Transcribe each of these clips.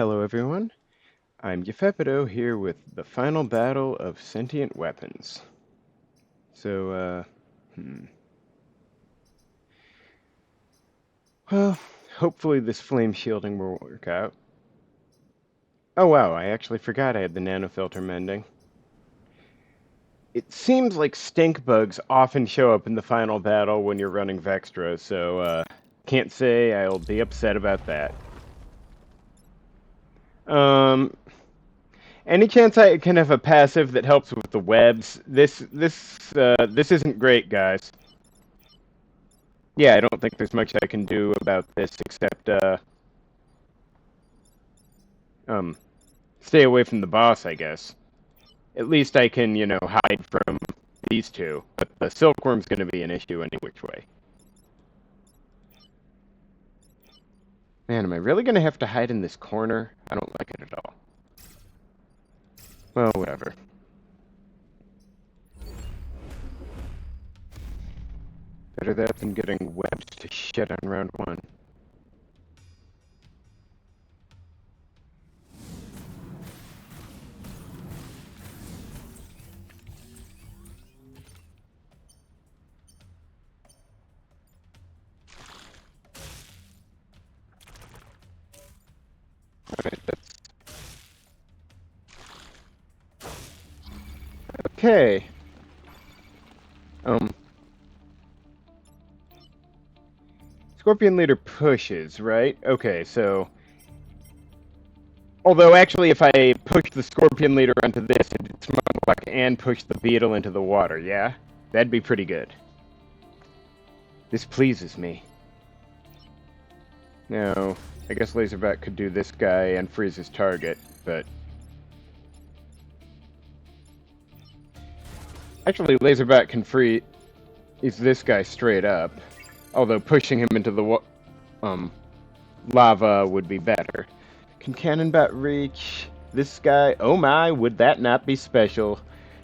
Hello everyone, I'm Yefepido here with the final battle of sentient weapons. So, well, hopefully this flame shielding will work out. Oh wow, I actually forgot I had the nanofilter mending. It seems like stink bugs often show up in the final battle when you're running Vextra, so, can't say I'll be upset about that. Um, Any chance I can have a passive that helps with the webs? This isn't great, guys. Yeah, I don't think there's much I can do about this except, um, stay away from the boss, I guess. At least I can, hide from these two. But the silkworm's gonna be an issue any which way. Man, am I really gonna have to hide in this corner? I don't like it at all. Well, whatever. Better that than getting webbed to shit on round one. Alright, that's... Okay. Um... Scorpion leader pushes, right? Okay, so... Although, actually, if I push the Scorpion Leader onto this, it's Smugluck and push the Beetle into the water, yeah? That'd be pretty good. This pleases me. Now, I guess Laserback could do this guy and freeze his target, but... Actually, Laserback can freeze this guy straight up, although pushing him into the lava would be better. Can Cannonbat reach this guy? Oh my, would that not be special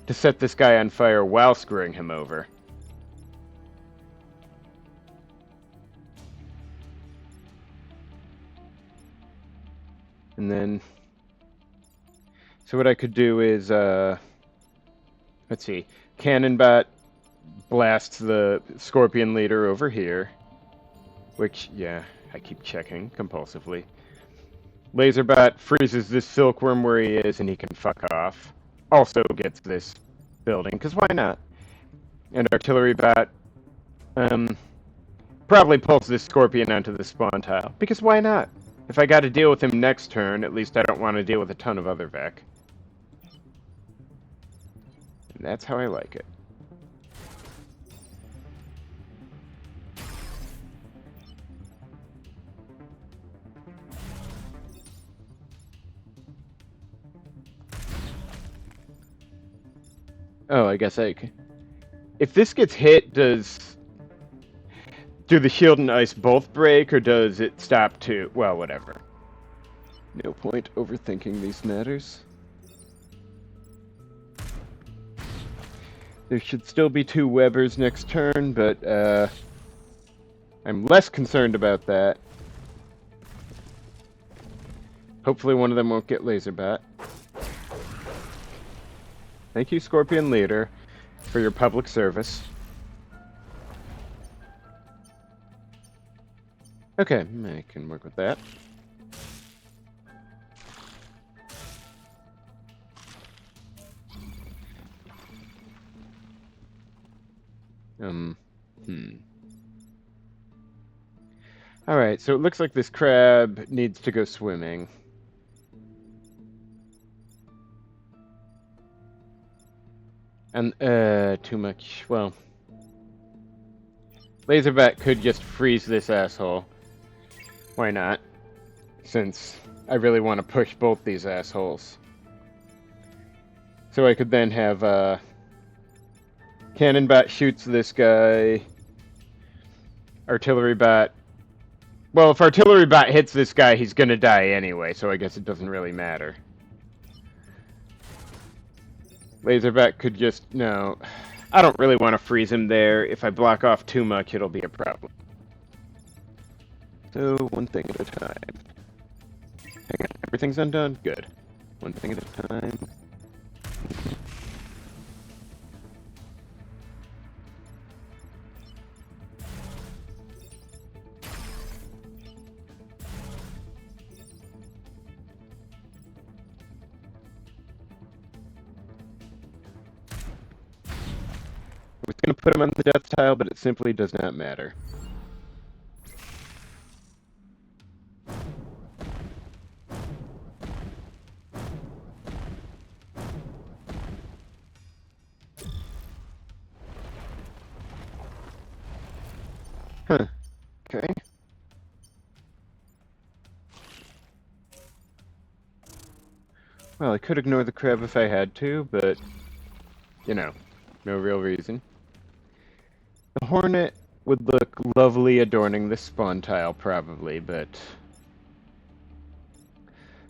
to set this guy on fire while screwing him over? And then, so what I could do is, let's see, Cannonbat blasts the Scorpion Leader over here, which, yeah, I keep checking compulsively. Laserbat freezes this silkworm where he is, and he can fuck off. Also gets this building, because why not? And Artillery Bat, probably pulls this Scorpion onto the spawn tile, because why not? If I gotta deal with him next turn, at least I don't want to deal with a ton of other Vec. And that's how I like it. Oh, I guess if this gets hit, do the shield and ice both break, or does it stop too? Well, whatever. No point overthinking these matters. There should still be 2 Webbers next turn, but I'm less concerned about that. Hopefully one of them won't get Laserbat. Thank you, Scorpion Leader, for your public service. Okay, I can work with that. Alright, so it looks like this crab needs to go swimming. And, too much, well... Laserbat could just freeze this asshole. Why not? Since I really want to push both these assholes. So I could then have, Cannonbat shoots this guy. Artillery Bat. Well, if Artillery Bat hits this guy, he's gonna die anyway, so I guess it doesn't really matter. Laserbat could just... No. I don't really want to freeze him there. If I block off too much, it'll be a problem. So, one thing at a time. Hang on, I Everything's undone? Good. One thing at a time. I was going to put him on the death tile, but it simply does not matter. Huh. Okay. Well, I could ignore the crab if I had to, but, you know, no real reason. The hornet would look lovely adorning this spawn tile, probably, but...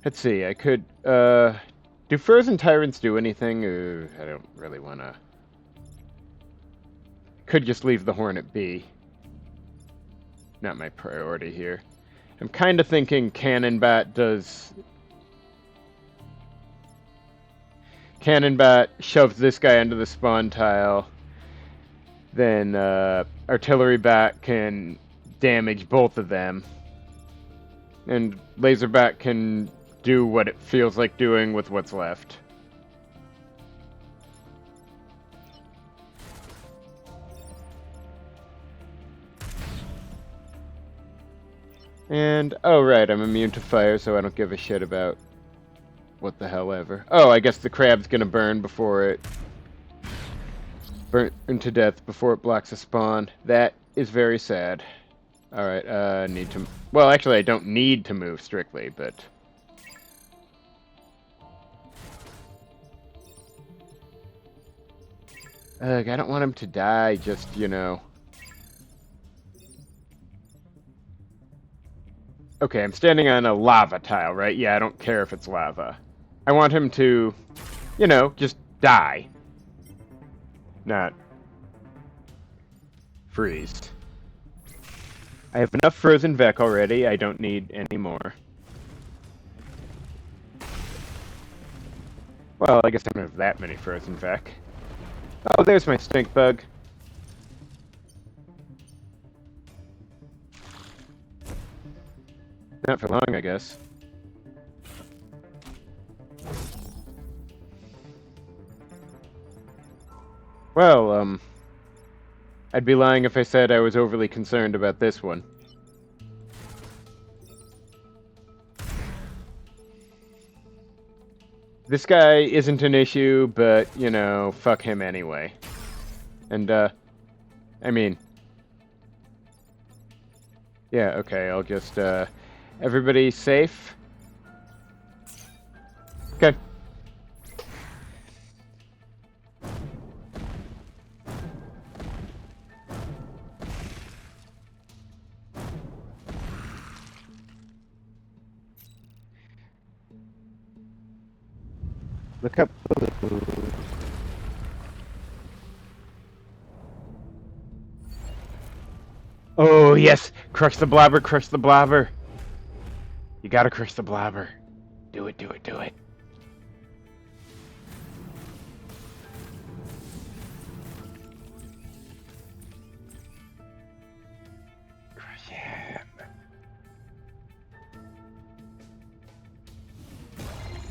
Let's see, I could, do frozen tyrants do anything? I don't really want to... Could just leave the hornet be. Not my priority here. I'm kind of thinking Cannonbat does... Cannonbat shoves this guy into the spawn tile. Then Artillery Bat can damage both of them. And Laserbat can do what it feels like doing with what's left. And, oh right, I'm immune to fire, so I don't give a shit about what the hell ever. Oh, I guess the crab's gonna burn before it... burn to death before it blocks a spawn. That is very sad. Alright, need to... Well, actually, I don't need to move strictly, but... Ugh, I don't want him to die, just, you know... Okay, I'm standing on a lava tile, right? Yeah, I don't care if it's lava. I want him to, you know, just die. Not freeze. I have enough frozen Vec already. I don't need any more. Well, I guess I don't have that many frozen Vec. Oh, there's my stink bug. Not for long, I guess. Well, I'd be lying if I said I was overly concerned about this one. This guy isn't an issue, but, you know, fuck him anyway. And, I mean... Yeah, okay, I'll just, everybody safe? Okay. Look up. Oh, yes! Crush the blobber, crush the blobber! You gotta crush the blobber. Do it, do it, do it. Crush him.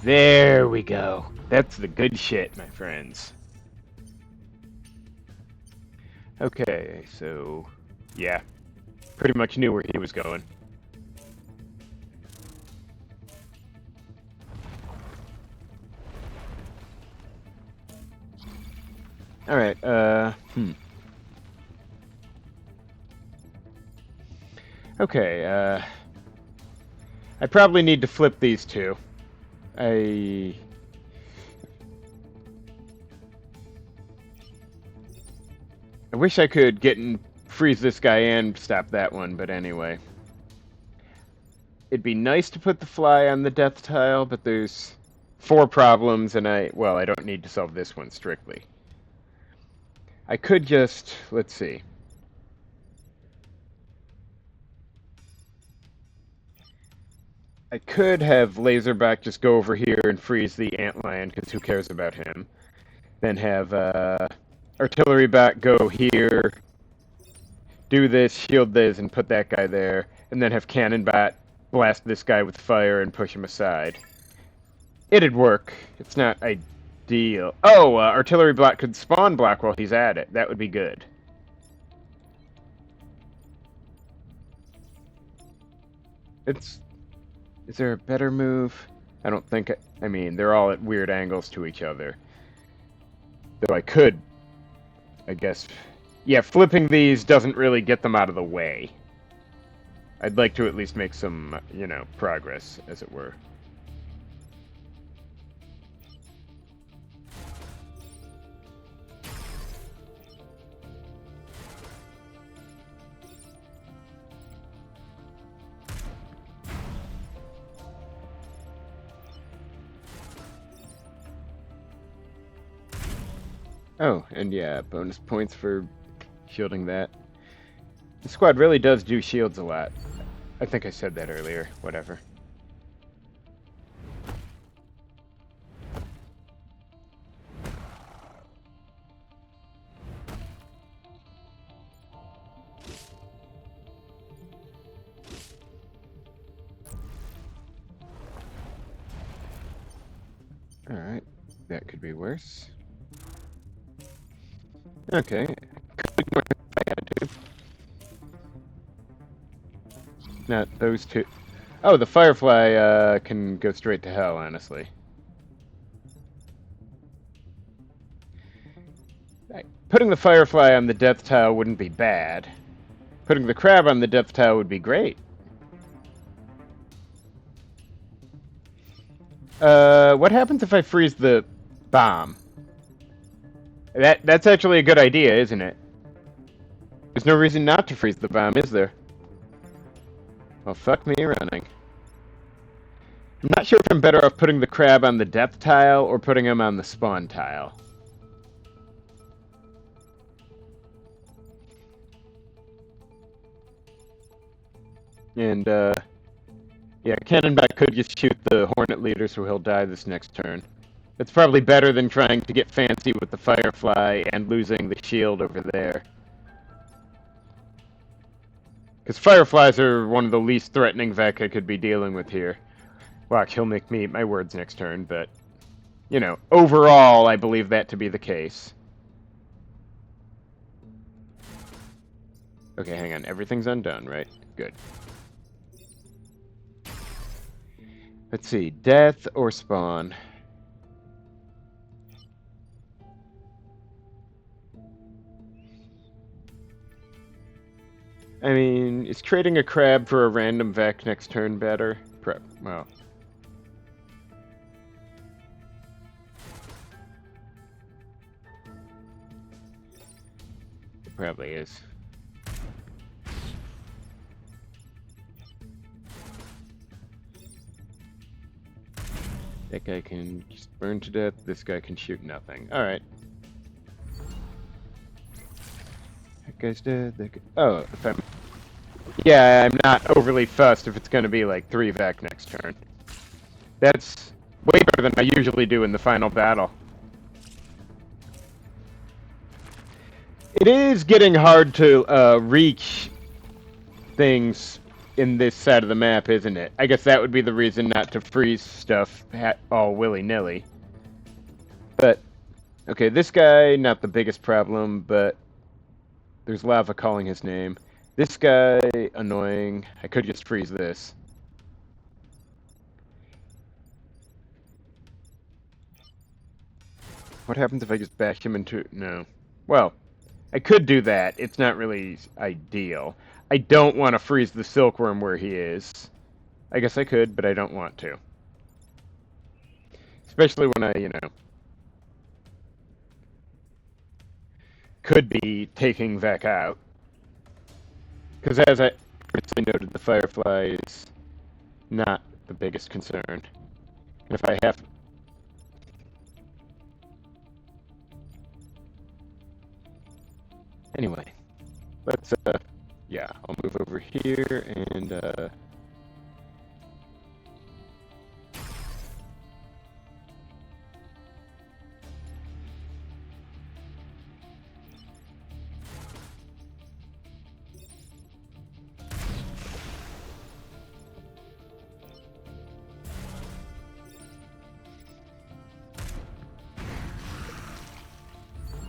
There we go. That's the good shit, my friends. Okay, so... yeah. Pretty much knew where he was going. Alright, Okay, I probably need to flip these two. I wish I could get and freeze this guy and stop that one, but anyway. It'd be nice to put the fly on the death tile, but there's 4 problems, and I don't need to solve this one strictly. I could just, let's see. I could have Laserback just go over here and freeze the Antlion, because who cares about him? Then have Artillery Bat go here, do this, shield this, and put that guy there, and then have Cannon Bat blast this guy with fire and push him aside. It'd work. It's not ideal. Oh, Artillery Block could spawn block while he's at it. That would be good. Is there a better move? I don't think... I mean, they're all at weird angles to each other. Though I could, I guess... Yeah, flipping these doesn't really get them out of the way. I'd like to at least make some, you know, progress, as it were. Oh, and yeah, bonus points for shielding that. The squad really does do shields a lot. I think I said that earlier. Whatever. Alright, that could be worse. Okay. Not those two. Oh, the Firefly can go straight to hell, honestly. Putting the Firefly on the death tile wouldn't be bad. Putting the Crab on the death tile would be great. What happens if I freeze the bomb? That's actually a good idea, isn't it? There's no reason not to freeze the bomb, is there? Well, fuck me running. I'm not sure if I'm better off putting the Crab on the death tile or putting him on the spawn tile. And, yeah, Cannonback could just shoot the Hornet leader so he'll die this next turn. It's probably better than trying to get fancy with the Firefly and losing the shield over there. Because Fireflies are one of the least threatening Vec I could be dealing with here. Watch, he'll make me eat my words next turn, but... You know, overall, I believe that to be the case. Okay, hang on. Everything's undone, right? Good. Let's see. Death or spawn? I mean, is trading a Crab for a random Vec next turn better? Well. It probably is. That guy can just burn to death, this guy can shoot nothing. Alright. That guy's dead, that guy... Oh, if I'm... Yeah, I'm not overly fussed if it's gonna be like 3 Vec next turn. That's way better than I usually do in the final battle. It is getting hard to reach things in this side of the map, isn't it? I guess that would be the reason not to freeze stuff all willy-nilly. But, okay, this guy, not the biggest problem, but there's lava calling his name. This guy, annoying. I could just freeze this. What happens if I just bash him into... No. Well, I could do that. It's not really ideal. I don't want to freeze the Silkworm where he is. I guess I could, but I don't want to. Especially when I, you know... could be taking Vec out. Because as I previously noted, the Firefly is not the biggest concern. And if I have... Anyway, let's, yeah, I'll move over here and,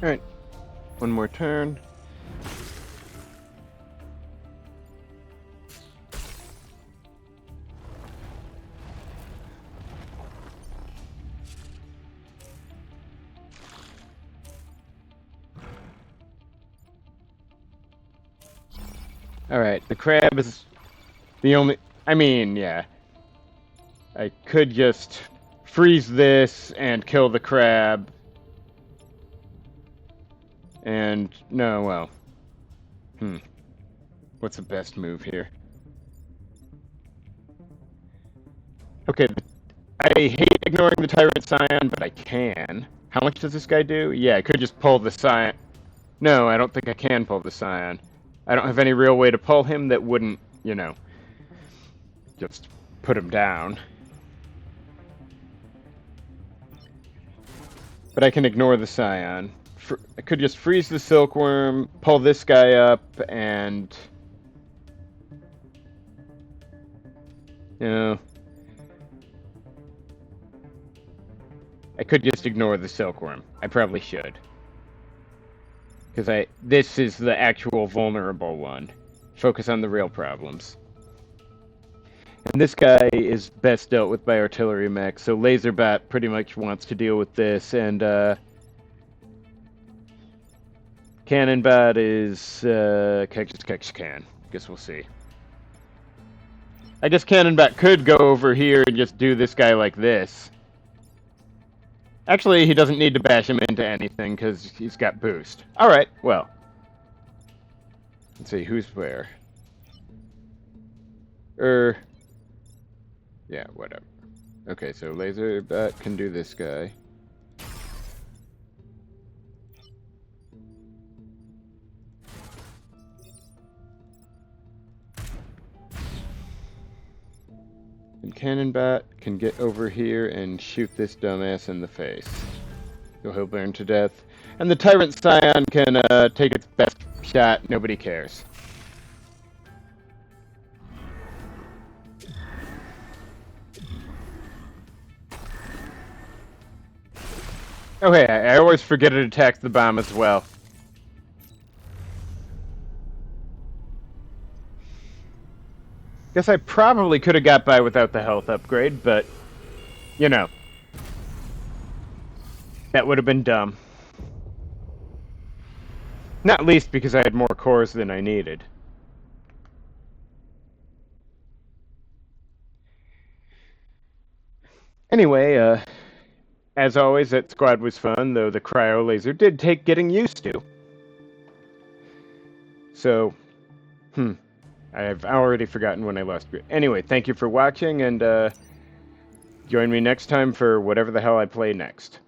Alright, one more turn. Alright, the crab is the only... I mean, yeah. I could just freeze this and kill the crab. And, no, well. What's the best move here? Okay, I hate ignoring the Tyrant Scion, but I can. How much does this guy do? Yeah, I could just pull the Scion. No, I don't think I can pull the Scion. I don't have any real way to pull him that wouldn't, you know, just put him down. But I can ignore the Scion. I could just freeze the Silkworm, pull this guy up, and... You know... I could just ignore the Silkworm. I probably should. Because this is the actual vulnerable one. Focus on the real problems. And this guy is best dealt with by artillery mech, so Laserbot pretty much wants to deal with this, and Cannonbot is can. Guess we'll see. I guess Cannonbot could go over here and just do this guy like this. Actually, he doesn't need to bash him into anything, because he's got boost. Alright, well. Let's see, who's where? Yeah, whatever. Okay, so Laserbot can do this guy. And Cannonbot can get over here and shoot this dumbass in the face. So he'll burn to death. And the Tyrant Scion can take its best shot, nobody cares. Okay, I always forget it attacks the bomb as well. Guess I probably could have got by without the health upgrade, but, you know. That would have been dumb. Not least because I had more cores than I needed. Anyway, as always, that squad was fun, though the cryo laser did take getting used to. So, I've already forgotten when I lost it. Anyway, thank you for watching, and join me next time for whatever the hell I play next.